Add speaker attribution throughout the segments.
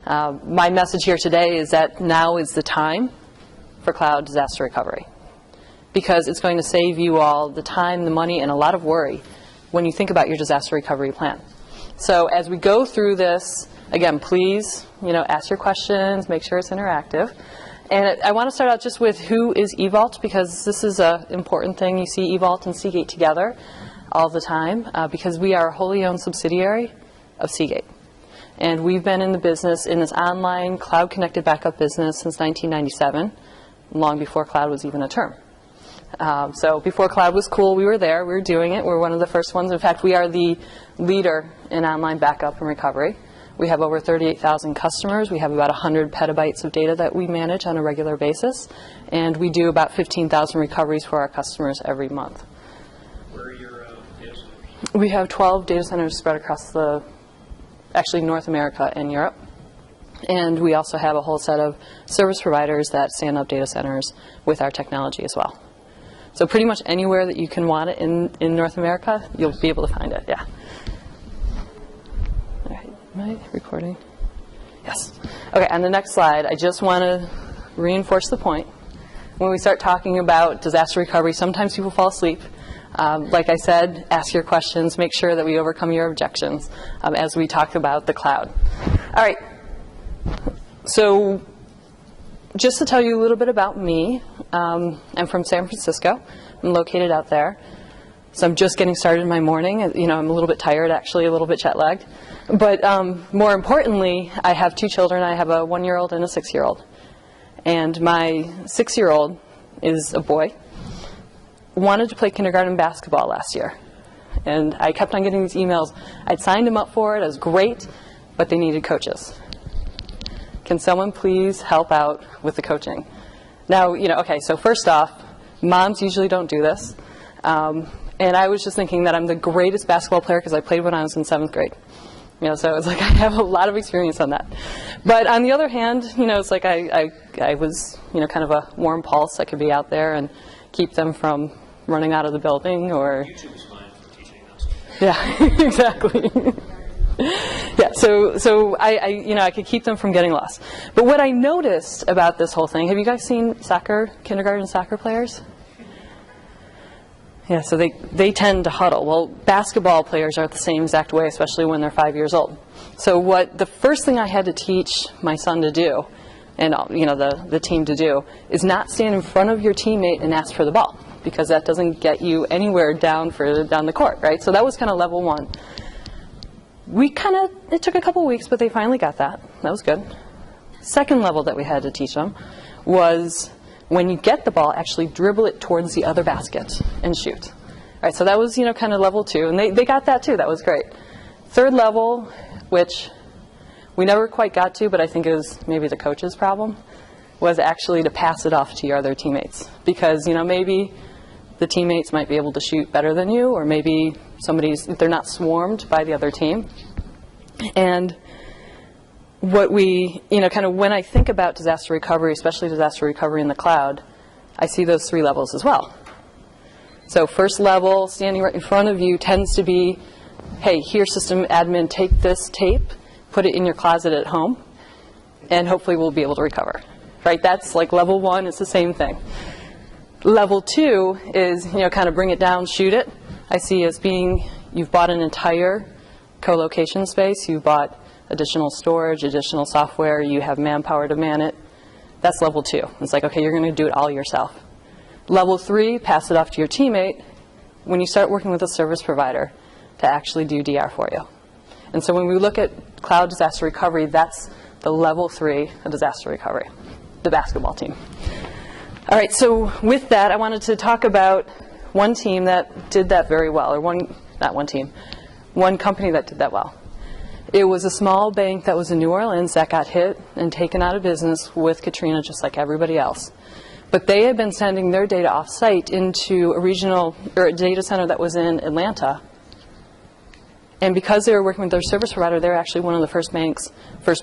Speaker 1: My message here today is that now is the time for cloud disaster recovery, because it's going to save you all the time, the money, and a lot of worry when you think about your disaster recovery plan. So as we go through this, again, please, ask your questions, make sure it's interactive. And I want to start out just with who is eVault, because this is an important thing. You see eVault and Seagate together all the time, because we are a wholly owned subsidiary of Seagate. And we've been in the business, in this online cloud-connected backup business since 1997, long before cloud was even a term. So before cloud was cool, we were there, we were doing it. We're one of the first ones. In fact, we are the leader in online backup and recovery. We have over 38,000 customers. We have about 100 petabytes of data that we manage on a regular basis. And we do about 15,000 recoveries for our customers every month.
Speaker 2: Where are your data centers?
Speaker 1: We have 12 data centers spread across actually North America and Europe. And we also have a whole set of service providers that stand up data centers with our technology as well. So pretty much anywhere that you can want it in North America, you'll be able to find it, yeah. All right, am I recording? Yes. Okay, on the next slide, I just want to reinforce the point. When we start talking about disaster recovery, sometimes people fall asleep. Like I said, ask your questions, make sure that we overcome your objections as we talk about the cloud. All right, so just to tell you a little bit about me, I'm from San Francisco. I'm located out there. So I'm just getting started in my morning. I'm a little bit tired, actually, a little bit jet-lagged. But more importantly, I have two children. I have a 1-year-old and a 6-year-old. And my 6-year-old is a boy. Wanted to play kindergarten basketball last year. And I kept on getting these emails. I'd signed him up for it. It was great, but they needed coaches. Can someone please help out with the coaching? Now, okay, so first off, moms usually don't do this. And I was just thinking that I'm the greatest basketball player because I played when I was in 7th grade. So it's like I have a lot of experience on that. But on the other hand, it's like I was, kind of a warm pulse. I could be out there and keep them from running out of the building or...
Speaker 2: YouTube is fine for teaching us.
Speaker 1: Yeah, exactly. Yeah, so I could keep them from getting lost. But what I noticed about this whole thing, have you guys seen kindergarten soccer players? Yeah, so they tend to huddle. Well, basketball players are the same exact way, especially when they're 5 years old. So the first thing I had to teach my son to do, and the team to do, is not stand in front of your teammate and ask for the ball, because that doesn't get you anywhere down the court, right? So that was kind of level 1. It took a couple weeks, but they finally got that. That was good. Second level that we had to teach them was when you get the ball, actually dribble it towards the other basket and shoot. All right, so that was, kind of level 2, and they got that too. That was great. Third level, which we never quite got to, but I think it was maybe the coach's problem, was actually to pass it off to your other teammates. Because, maybe the teammates might be able to shoot better than you, or maybe they're not swarmed by the other team. And what when I think about disaster recovery, especially disaster recovery in the cloud, I see those 3 levels as well. So first level, standing right in front of you, tends to be, hey, here, system admin, take this tape, put it in your closet at home, and hopefully we'll be able to recover. Right? That's like level 1, it's the same thing. Level 2 is, kind of bring it down, shoot it. I see as being, you've bought an entire co-location space, you've bought additional storage, additional software, you have manpower to man it. That's level 2. It's like, okay, you're going to do it all yourself. Level 3, pass it off to your teammate when you start working with a service provider to actually do DR for you. And so when we look at cloud disaster recovery, that's the level 3 of disaster recovery, the basketball team. All right, so with that, I wanted to talk about one team that did that very well, or one company that did that well. It was a small bank that was in New Orleans that got hit and taken out of business with Katrina, just like everybody else. But they had been sending their data off-site into a data center that was in Atlanta. And because they were working with their service provider, they were actually one of the first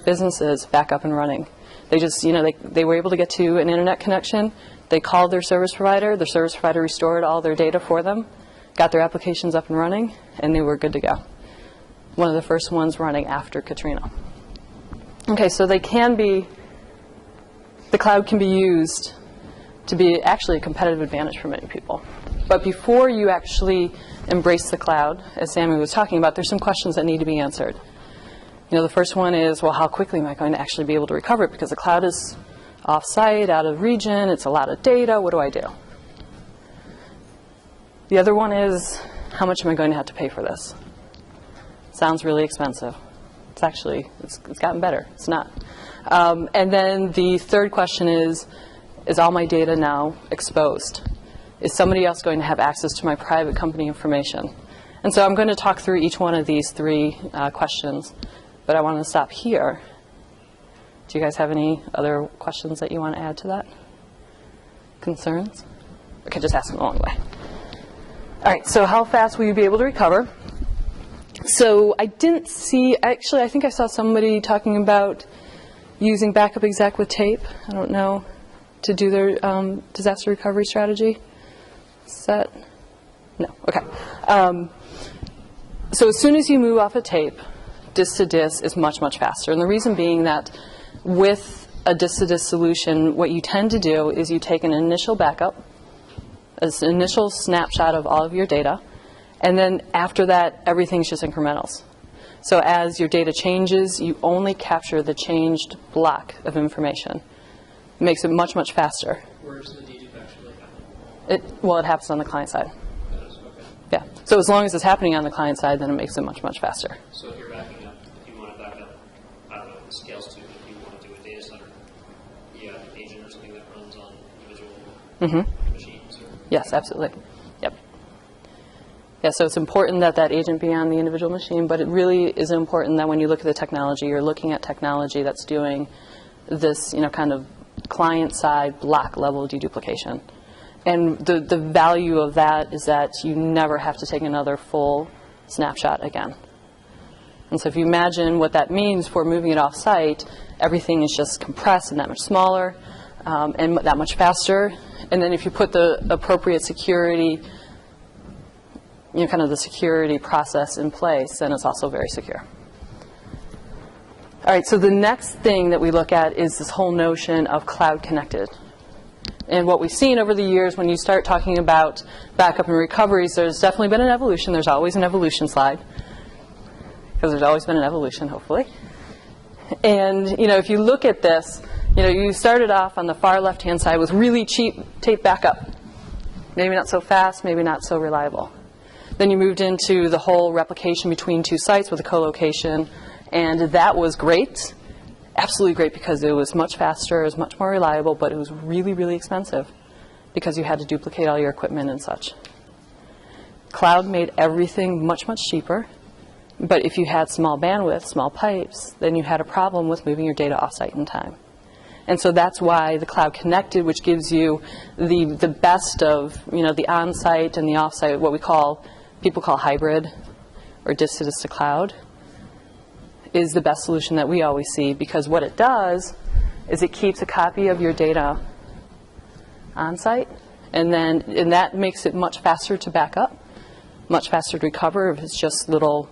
Speaker 1: businesses back up and running. They just, they were able to get to an internet connection. They called their service provider. Their service provider restored all their data for them, got their applications up and running, and they were good to go. One of the first ones running after Katrina. Okay, so the cloud can be used to be actually a competitive advantage for many people. But before you actually embrace the cloud, as Sammy was talking about, there's some questions that need to be answered. The first one is, well, how quickly am I going to actually be able to recover it? Because the cloud is off-site, out of region, it's a lot of data, what do I do? The other one is, how much am I going to have to pay for this? Sounds really expensive. It's actually, it's gotten better. It's not. And then the third question is all my data now exposed? Is somebody else going to have access to my private company information? And so I'm going to talk through each one of these three questions, but I want to stop here. Do you guys have any other questions that you want to add to that? Concerns? Okay, just ask them along the way. All right, so how fast will you be able to recover? So I didn't see, actually, I think I saw somebody talking about using backup exec with tape, I don't know, to do their disaster recovery strategy. Set? No, okay. So as soon as you move off a tape, disk to disk is much, much faster. And the reason being that with a disk to disk solution, what you tend to do is you take an initial backup, an initial snapshot of all of your data, and then after that, everything's just incrementals. So as your data changes, you only capture the changed block of information. It makes it much, much faster.
Speaker 2: Where's the dedupe actually happening?
Speaker 1: It happens on the client side.
Speaker 2: That is, okay.
Speaker 1: Yeah. So as long as it's happening on the client side, then it makes it much, much faster.
Speaker 2: So if you're backing up, if you want to back up, I don't know what the scales to, if you want to do a data center, you have an agent or something that runs on individual machines? Or
Speaker 1: Yes, absolutely. Yep. Yeah, so it's important that that agent be on the individual machine, but it really is important that when you look at the technology, you're looking at technology that's doing this, kind of client-side block-level deduplication. And the value of that is that you never have to take another full snapshot again. And so if you imagine what that means for moving it off-site, everything is just compressed and that much smaller and that much faster. And then if you put the appropriate security, kind of the security process in place, then it's also very secure. All right, so the next thing that we look at is this whole notion of cloud connected. And what we've seen over the years, when you start talking about backup and recoveries, there's definitely been an evolution. There's always an evolution slide, because there's always been an evolution, hopefully. And, if you look at this, you started off on the far left-hand side with really cheap tape backup. Maybe not so fast, maybe not so reliable. Then you moved into the whole replication between two sites with a co-location, and that was great. Absolutely great, because it was much faster, it was much more reliable, but it was really, really expensive because you had to duplicate all your equipment and such. Cloud made everything much, much cheaper, but if you had small bandwidth, small pipes, then you had a problem with moving your data offsite in time. And so that's why the cloud connected, which gives you the best of the on-site and the off-site, what people call hybrid or disk to disk to cloud, is the best solution that we always see, because what it does is it keeps a copy of your data on-site, and that makes it much faster to back up, much faster to recover if it's just little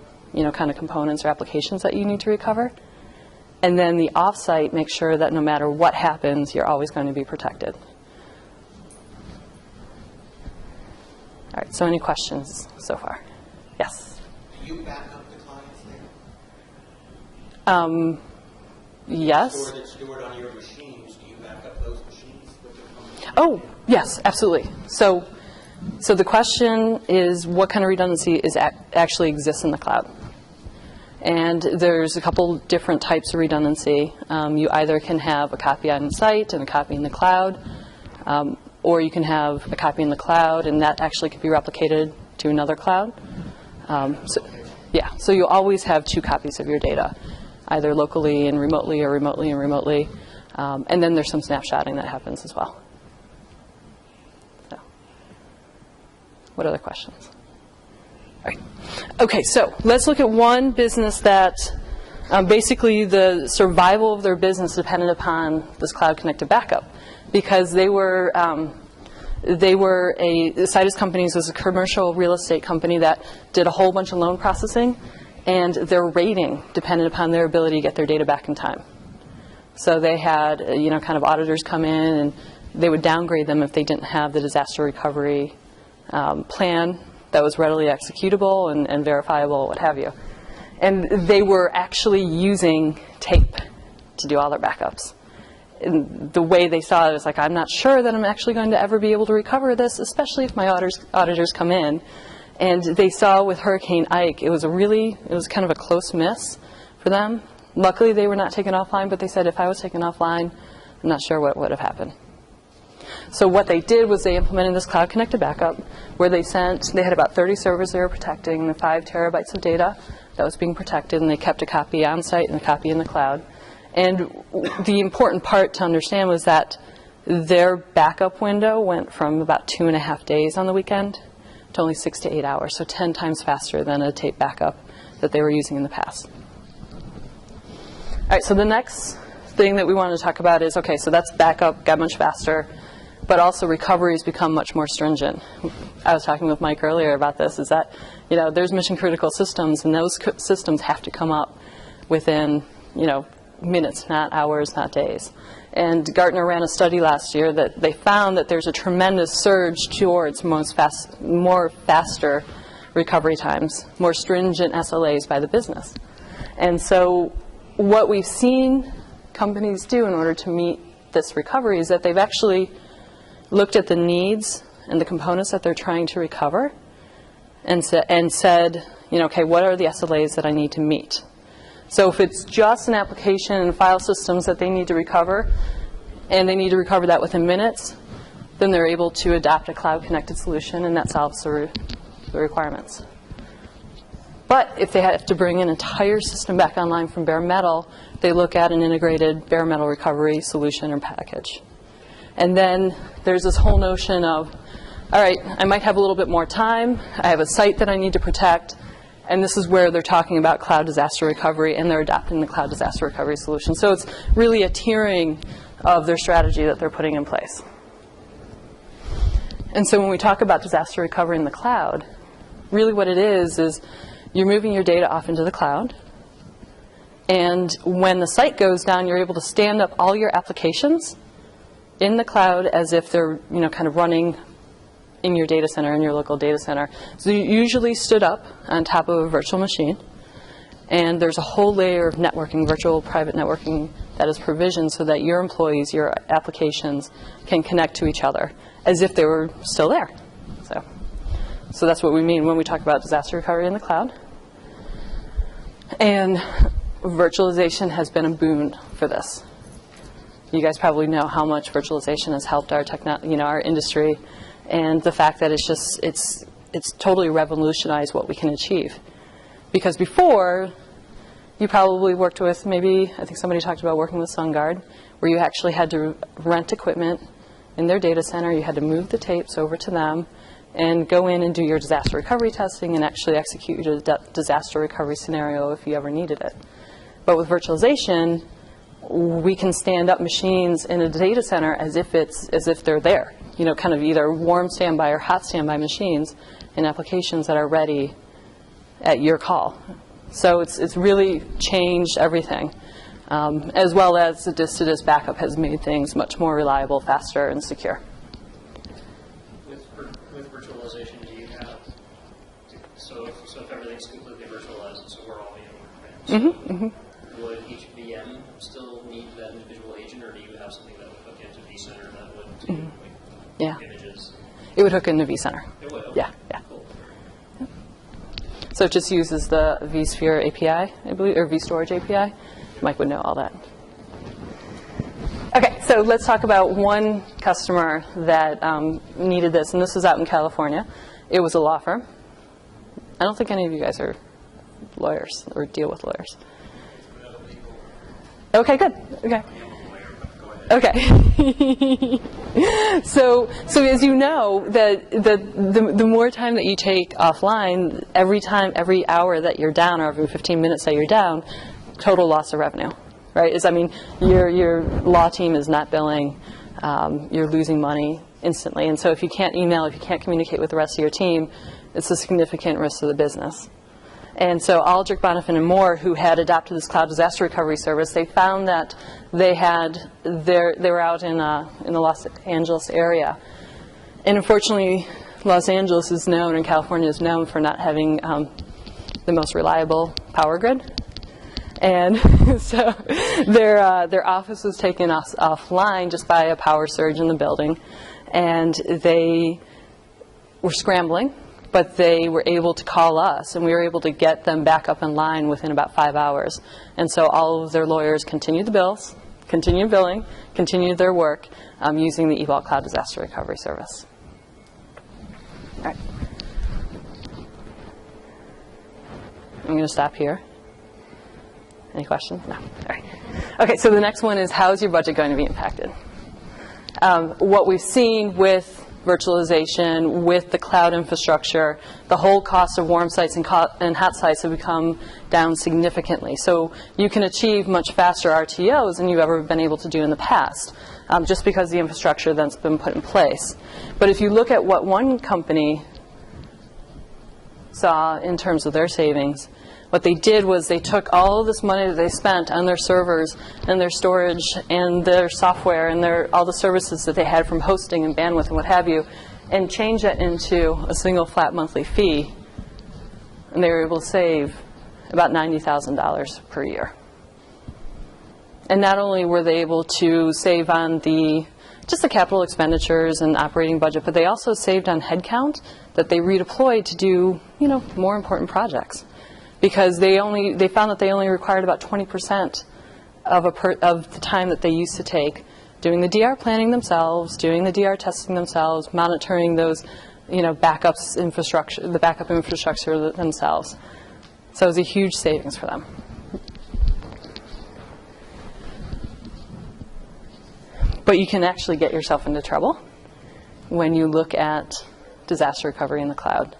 Speaker 1: kind of components or applications that you need to recover. And then the off-site makes sure that no matter what happens, you're always going to be protected. All right, so any questions so far? Yes?
Speaker 3: Do you back up the clients there?
Speaker 1: Yes.
Speaker 3: Store that's stored on your machines, do you back up those machines with the company?
Speaker 1: Oh, yes, absolutely. So the question is, what kind of redundancy actually exists in the cloud? And there's a couple different types of redundancy. You either can have a copy on site and a copy in the cloud, or you can have a copy in the cloud, and that actually could be replicated to another cloud. So you always have two copies of your data, either locally and remotely, or remotely and remotely. And then there's some snapshotting that happens as well. So, what other questions? All right. Okay, so let's look at one business that basically the survival of their business depended upon this cloud-connected backup, because they were Citus Companies was a commercial real estate company that did a whole bunch of loan processing, and their rating depended upon their ability to get their data back in time. So they had, kind of auditors come in, and they would downgrade them if they didn't have the disaster recovery plan that was readily executable and verifiable, what have you. And they were actually using tape to do all their backups. And the way they saw it was like, I'm not sure that I'm actually going to ever be able to recover this, especially if my auditors come in. And they saw with Hurricane Ike, it was kind of a close miss for them. Luckily, they were not taken offline, but they said if I was taken offline, I'm not sure what would have happened. So what they did was they implemented this cloud-connected backup where they had about 30 servers they were protecting, the 5 terabytes of data that was being protected, and they kept a copy on site and a copy in the cloud. And the important part to understand was that their backup window went from about 2.5 days on the weekend to only 6 to 8 hours, so 10 times faster than a tape backup that they were using in the past. All right, so the next thing that we wanted to talk about is, okay, so that's backup, got much faster, but also recovery has become much more stringent. I was talking with Mike earlier about this, is that, there's mission critical systems, and those systems have to come up within, minutes, not hours, not days. And Gartner ran a study last year that they found that there's a tremendous surge towards more faster recovery times, more stringent SLAs by the business. And so what we've seen companies do in order to meet this recovery is that they've actually looked at the needs and the components that they're trying to recover and said, okay, what are the SLAs that I need to meet? So if it's just an application and file systems that they need to recover, and they need to recover that within minutes, then they're able to adopt a cloud-connected solution, and that solves the requirements. But if they have to bring an entire system back online from bare metal, they look at an integrated bare metal recovery solution or package. And then there's this whole notion of, all right, I might have a little bit more time, I have a site that I need to protect, and this is where they're talking about cloud disaster recovery, and they're adopting the cloud disaster recovery solution. So it's really a tiering of their strategy that they're putting in place. And so when we talk about disaster recovery in the cloud, really what it is you're moving your data off into the cloud, and when the site goes down, you're able to stand up all your applications in the cloud as if they're kind of running in your data center, in your local data center. So you usually stood up on top of a virtual machine, and there's a whole layer of networking, virtual private networking, that is provisioned so that your employees, your applications, can connect to each other as if they were still there. So that's what we mean when we talk about disaster recovery in the cloud. And virtualization has been a boon for this. You guys probably know how much virtualization has helped our our industry, and the fact that it's totally revolutionized what we can achieve. Because before, you probably worked with I think somebody talked about working with SunGuard, where you actually had to rent equipment in their data center, you had to move the tapes over to them, and go in and do your disaster recovery testing and actually execute your disaster recovery scenario if you ever needed it. But with virtualization, we can stand up machines in a data center as if they're there, kind of either warm standby or hot standby machines and applications that are ready at your call. So it's really changed everything, as well as the disk-to-disk backup has made things much more reliable, faster, and secure.
Speaker 2: With virtualization, do you have so if everything's completely virtualized, so we're all VMware, right? So would each VM still need that individual agent, or do you have something that would hook into vCenter that would do images?
Speaker 1: It would hook into vCenter.
Speaker 2: It would. Okay.
Speaker 1: Yeah.
Speaker 2: Cool.
Speaker 1: So it just uses the vSphere API, I believe, or vStorage API. Mike would know all that. Okay, so let's talk about one customer that needed this, and this was out in California. It was a law firm. I don't think any of you guys are lawyers or deal with lawyers. Okay, good. Okay. So as you know, the more time that you take offline, every hour that you're down, or every 15 minutes that you're down, total loss of revenue, right? Your law team is not billing, you're losing money instantly. And so if you can't email, if you can't communicate with the rest of your team, it's a significant risk to the business. And so Aldrich, Bonifant, and Moore, who had adopted this cloud disaster recovery service, they found that they were out in the Los Angeles area. And unfortunately, Los Angeles is known, and California is known for not having the most reliable power grid. And so their office was taken offline just by a power surge in the building. And they were scrambling, but they were able to call us, and we were able to get them back up in line within about 5 hours. And so all of their lawyers continued the bills, continued billing, continued their work using the eVault Cloud Disaster Recovery Service. All right. I'm going to stop here. Any questions? No. All right. Okay, so the next one is, how is your budget going to be impacted? What we've seen with virtualization, with the cloud infrastructure, the whole cost of warm sites and hot sites have come down significantly. So you can achieve much faster RTOs than you've ever been able to do in the past, just because the infrastructure that's been put in place. But if you look at what one company saw in terms of their savings, what they did was they took all of this money that they spent on their servers and their storage and their software and all the services that they had from hosting and bandwidth and what have you, and changed that into a single flat monthly fee. And they were able to save about $90,000 per year. And not only were they able to save on just the capital expenditures and operating budget, but they also saved on headcount that they redeployed to do, more important projects. Because they found that they only required about 20% of the time that they used to take doing the DR planning themselves, doing the DR testing themselves, monitoring those, the backup infrastructure themselves. So it was a huge savings for them. But you can actually get yourself into trouble when you look at disaster recovery in the cloud.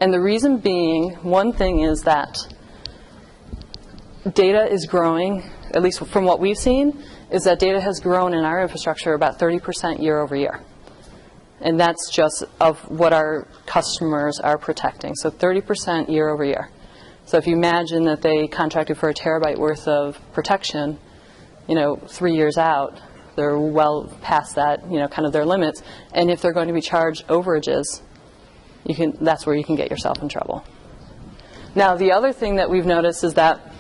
Speaker 1: And the reason being, one thing is that data is growing, at least from what we've seen, is that data has grown in our infrastructure about 30% year over year. And that's just of what our customers are protecting. So 30% year over year. So if you imagine that they contracted for a terabyte worth of protection, 3 years out, they're well past that, kind of their limits. And if they're going to be charged overages, that's where you can get yourself in trouble. Now, the other thing that we've noticed is that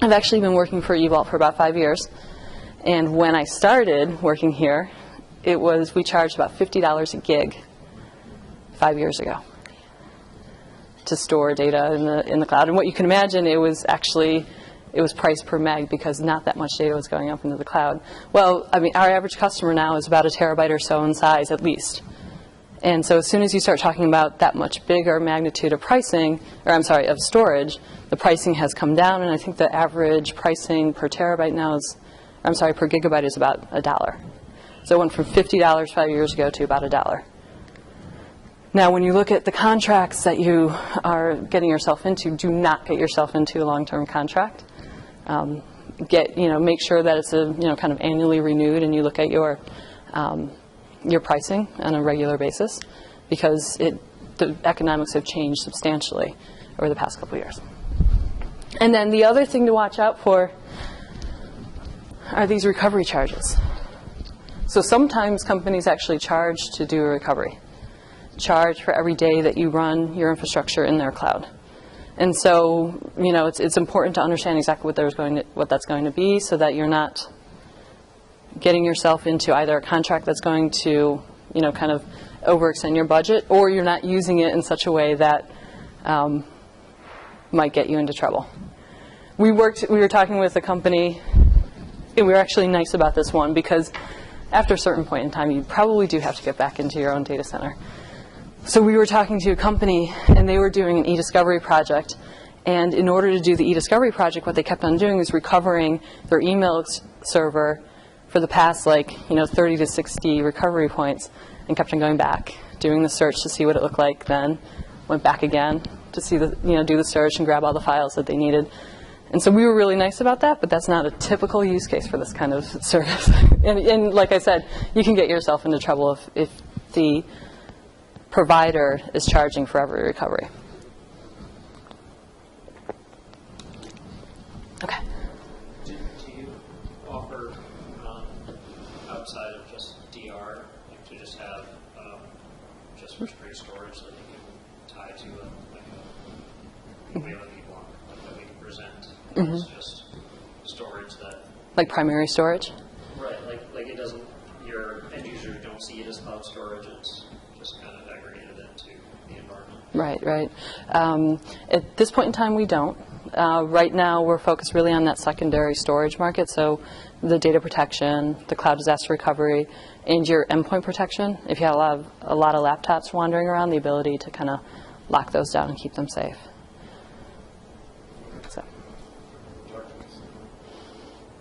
Speaker 1: I've actually been working for eVault for about 5 years. And when I started working here, we charged about $50 a gig 5 years ago to store data in the cloud. And what you can imagine, it was priced per meg because not that much data was going up into the cloud. Well, our average customer now is about a terabyte or so in size, at least. And so as soon as you start talking about that much bigger magnitude of of storage, the pricing has come down, and I think the average pricing per terabyte now per gigabyte is about $1. So it went from $50 5 years ago to about $1. Now, when you look at the contracts that you are getting yourself into, do not get yourself into a long-term contract. Make sure that it's kind of annually renewed, and you look at your pricing on a regular basis, because the economics have changed substantially over the past couple of years. And then the other thing to watch out for are these recovery charges. So sometimes companies actually charge to do a recovery, charge for every day that you run your infrastructure in their cloud. And so, it's important to understand exactly what that's going to be, so that you're not getting yourself into either a contract that's going to, kind of overextend your budget, or you're not using it in such a way that might get you into trouble. We were talking with a company, and we were actually nice about this one, because after a certain point in time, you probably do have to get back into your own data center. So we were talking to a company, and they were doing an e-discovery project. And in order to do the e-discovery project, what they kept on doing is recovering their email server for the past 30 to 60 recovery points, and kept on going back, doing the search to see what it looked like, then went back again to see do the search and grab all the files that they needed. And so we were really nice about that, but that's not a typical use case for this kind of service. and like I said, you can get yourself into trouble if the provider is charging for every recovery.
Speaker 2: just have just for straight storage that you can tie to we have an e-block that we can present. It's just storage that
Speaker 1: Like primary storage?
Speaker 2: right, like it doesn't. Your end users don't see it as cloud storage. It's just kind of aggregated into the environment.
Speaker 1: Right, right. At this point in time, we don't. Right now, we're focused really on that secondary storage market, so the data protection, the cloud disaster recovery, and your endpoint protection. If you have a lot of laptops wandering around, the ability to kind of lock those down and keep them safe. So.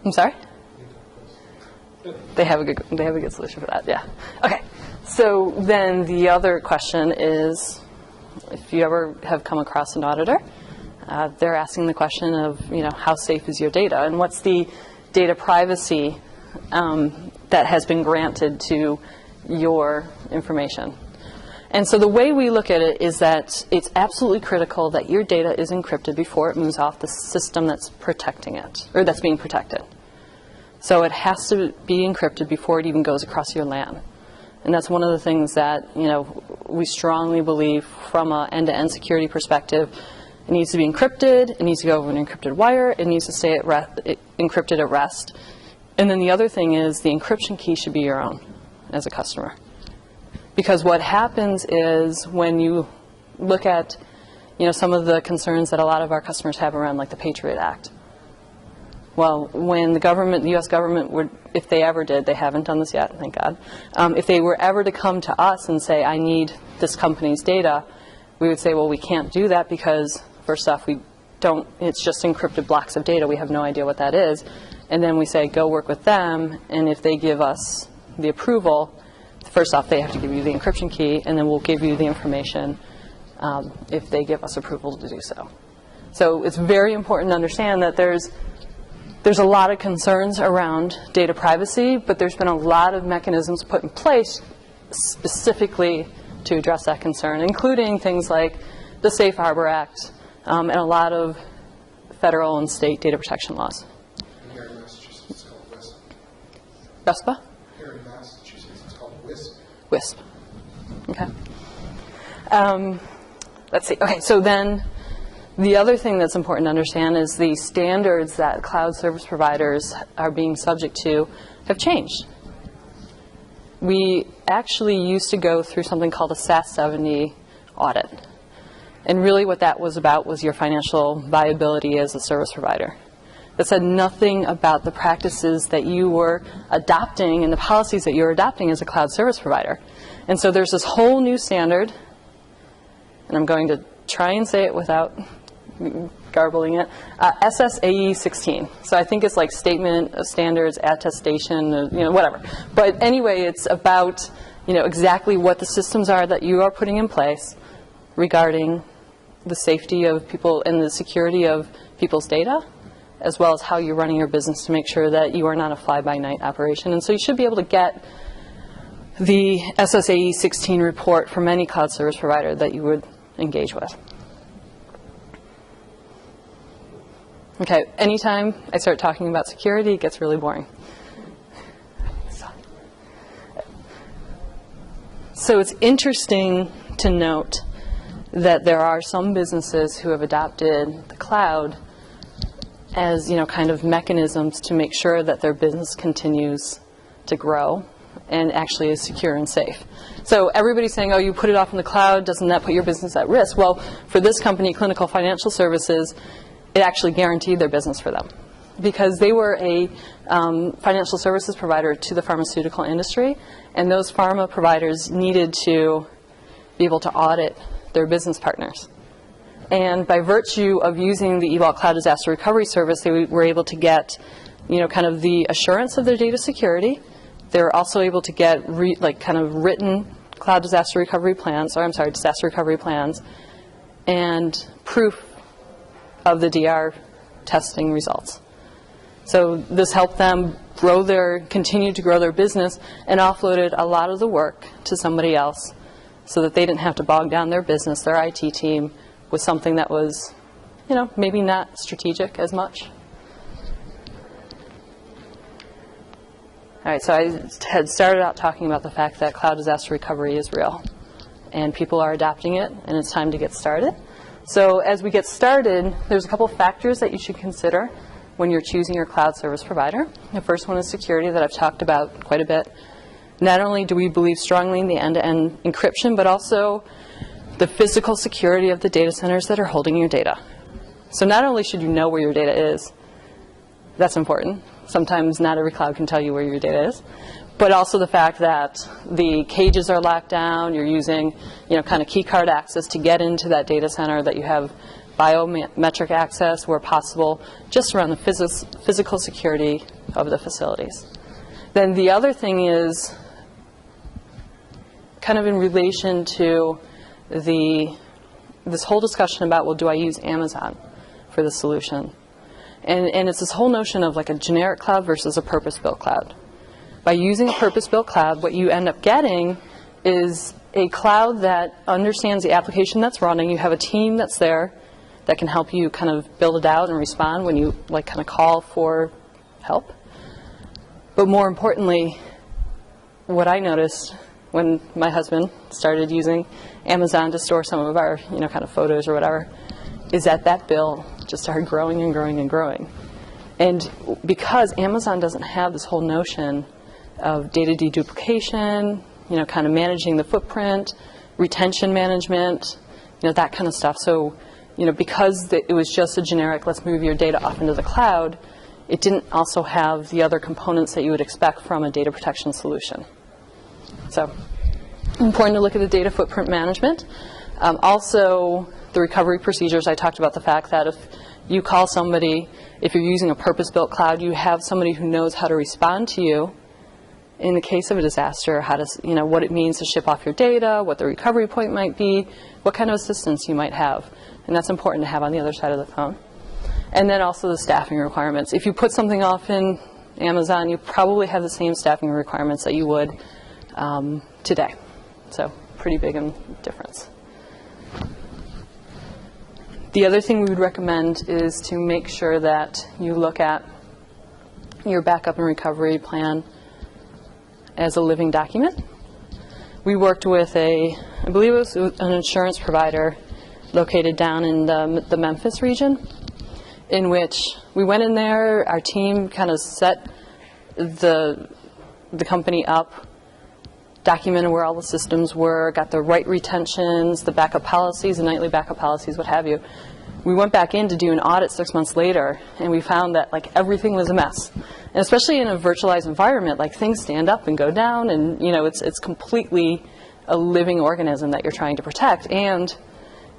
Speaker 1: I'm sorry? They have a good solution for that, yeah. Okay, so then the other question is, if you ever have come across an auditor, they're asking the question of, how safe is your data, and what's the data privacy that has been granted to your information. And so the way we look at it is that it's absolutely critical that your data is encrypted before it moves off the system that's protecting it, or that's being protected. So it has to be encrypted before it even goes across your LAN. And that's one of the things that, we strongly believe from an end-to-end security perspective. It needs to be encrypted, it needs to go over an encrypted wire, it needs to stay encrypted at rest. And then the other thing is the encryption key should be your own as a customer. Because what happens is when you look at, some of the concerns that a lot of our customers have around like the Patriot Act. Well, when the U.S. government would, if they ever did, they haven't done this yet, thank God, if they were ever to come to us and say, I need this company's data, we would say, well, we can't do that because, first off, it's just encrypted blocks of data. We have no idea what that is. And then we say, go work with them, and if they give us the approval, first off, they have to give you the encryption key, and then we'll give you the information if they give us approval to do so. So it's very important to understand that there's a lot of concerns around data privacy, but there's been a lot of mechanisms put in place specifically to address that concern, including things like the Safe Harbor Act and a lot of federal and state data protection laws.
Speaker 4: Here in Massachusetts, it's called WISP.
Speaker 1: RESPA?
Speaker 4: Here in Massachusetts, it's called WISP.
Speaker 1: WISP. Okay. Let's see. Okay, so then the other thing that's important to understand is the standards that cloud service providers are being subject to have changed. We actually used to go through something called a SAS 70 audit. And really what that was about was your financial viability as a service provider. That said nothing about the practices that you were adopting and the policies that you were adopting as a cloud service provider. And so there's this whole new standard, and I'm going to try and say it without garbling it, SSAE 16. So I think it's like Statement of Standards, Attestation, whatever. But anyway, it's about, exactly what the systems are that you are putting in place regarding the safety of people and the security of people's data, as well as how you're running your business to make sure that you are not a fly-by-night operation. And so you should be able to get the SSAE 16 report from any cloud service provider that you would engage with. Okay, anytime I start talking about security, it gets really boring. So it's interesting to note that there are some businesses who have adopted the cloud as, kind of mechanisms to make sure that their business continues to grow and actually is secure and safe. So everybody's saying, oh, you put it off in the cloud, doesn't that put your business at risk? Well, for this company, Clinical Financial Services, it actually guaranteed their business for them because they were a financial services provider to the pharmaceutical industry, and those pharma providers needed to be able to audit their business partners. And by virtue of using the eVault Cloud Disaster Recovery Service, they were able to get, kind of the assurance of their data security. They were also able to get written cloud disaster recovery plans, disaster recovery plans, and proof of the DR testing results. So this helped them continue to grow their business and offloaded a lot of the work to somebody else so that they didn't have to bog down their business, their IT team, with something that was, maybe not strategic as much. All right, so I had started out talking about the fact that cloud disaster recovery is real, and people are adopting it, and it's time to get started. So as we get started, there's a couple of factors that you should consider when you're choosing your cloud service provider. The first one is security, that I've talked about quite a bit. Not only do we believe strongly in the end-to-end encryption, but also the physical security of the data centers that are holding your data. So not only should you know where your data is, that's important. Sometimes not every cloud can tell you where your data is, but also the fact that the cages are locked down, you're using, kind of key card access to get into that data center, that you have biometric access where possible, just around the physical security of the facilities. Then the other thing is kind of in relation to this whole discussion about, well, do I use Amazon for the solution? And it's this whole notion of like a generic cloud versus a purpose-built cloud. By using a purpose-built cloud, what you end up getting is a cloud that understands the application that's running. You have a team that's there that can help you kind of build it out and respond when you kind of call for help. But more importantly, what I noticed when my husband started using Amazon to store some of our kind of photos or whatever, is that bill just started growing and growing and growing. And because Amazon doesn't have this whole notion of data deduplication, kind of managing the footprint, retention management, that kind of stuff. So, because it was just a generic, let's move your data off into the cloud, it didn't also have the other components that you would expect from a data protection solution. So, important to look at the data footprint management. Also, the recovery procedures. I talked about the fact that if you call somebody, if you're using a purpose-built cloud, you have somebody who knows how to respond to you in the case of a disaster, how to, what it means to ship off your data, what the recovery point might be, what kind of assistance you might have. And that's important to have on the other side of the phone. And then also the staffing requirements. If you put something off in Amazon, you probably have the same staffing requirements that you would today. So pretty big difference. The other thing we would recommend is to make sure that you look at your backup and recovery plan as a living document. We worked with I believe it was an insurance provider located down in the Memphis region, in which we went in there, our team kind of set the company up, documented where all the systems were, got the right retentions, the backup policies, the nightly backup policies, what have you. We went back in to do an audit 6 months later, and we found that everything was a mess. And especially in a virtualized environment, things stand up and go down, and it's completely a living organism that you're trying to protect. And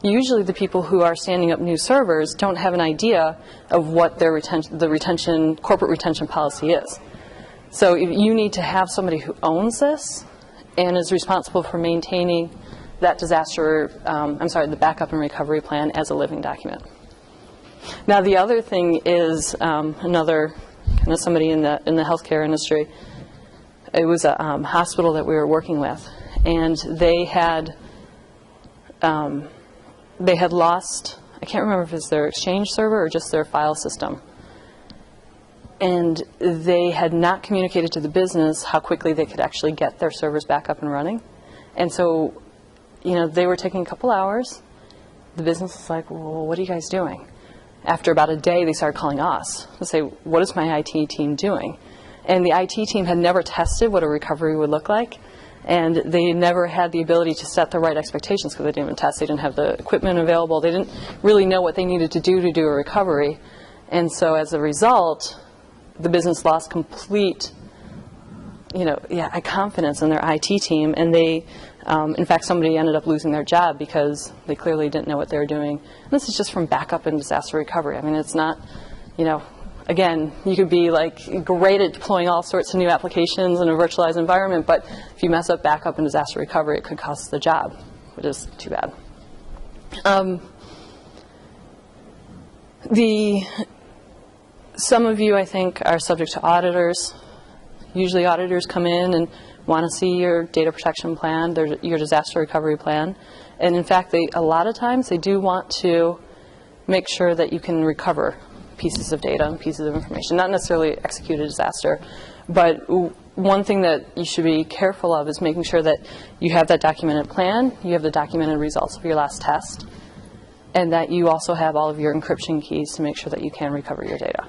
Speaker 1: usually the people who are standing up new servers don't have an idea of what their corporate retention policy is. So if you need to have somebody who owns this and is responsible for maintaining that the backup and recovery plan as a living document. Now the other thing is another kind of somebody in the healthcare industry. It was a hospital that we were working with, and they had lost, I can't remember if it's their Exchange server or just their file system. And they had not communicated to the business how quickly they could actually get their servers back up and running. And so, they were taking a couple hours. The business was like, well, what are you guys doing? After about a day, they started calling us to say, what is my IT team doing? And the IT team had never tested what a recovery would look like. And they never had the ability to set the right expectations because they didn't even test. They didn't have the equipment available. They didn't really know what they needed to do a recovery. And so as a result, the business lost complete, confidence in their IT team. And they, in fact, somebody ended up losing their job because they clearly didn't know what they were doing. And this is just from backup and disaster recovery. I mean, it's not, again, you could be great at deploying all sorts of new applications in a virtualized environment, but if you mess up backup and disaster recovery, it could cost the job, which is too bad. Some of you, I think, are subject to auditors. Usually auditors come in and want to see your data protection plan, your disaster recovery plan. And in fact, a lot of times they do want to make sure that you can recover pieces of data and pieces of information, not necessarily execute a disaster, but one thing that you should be careful of is making sure that you have that documented plan, you have the documented results of your last test, and that you also have all of your encryption keys to make sure that you can recover your data.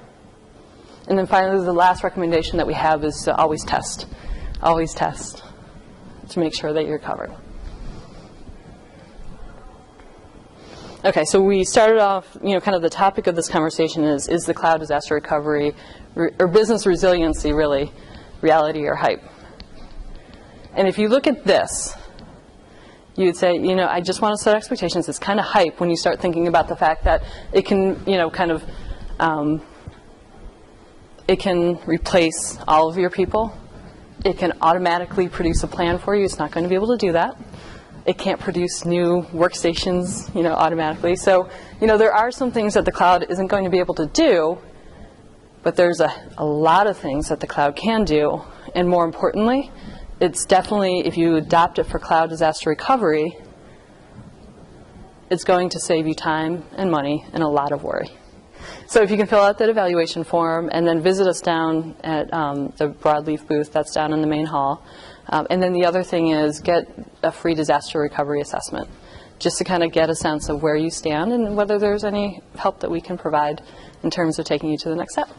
Speaker 1: And then finally, the last recommendation that we have is to always test. Always test to make sure that you're covered. Okay, so we started off, kind of the topic of this conversation is the cloud disaster recovery, or business resiliency really, reality or hype? And if you look at this, you would say, I just want to set expectations. It's kind of hype when you start thinking about the fact that it can, it can replace all of your people. It can automatically produce a plan for you. It's not going to be able to do that. It can't produce new workstations, automatically. So, there are some things that the cloud isn't going to be able to do, but there's a lot of things that the cloud can do. And more importantly, it's definitely, if you adopt it for cloud disaster recovery, it's going to save you time and money and a lot of worry. So if you can fill out that evaluation form and then visit us down at the Broadleaf booth that's down in the main hall. And then the other thing is get a free disaster recovery assessment, just to kind of get a sense of where you stand and whether there's any help that we can provide in terms of taking you to the next step.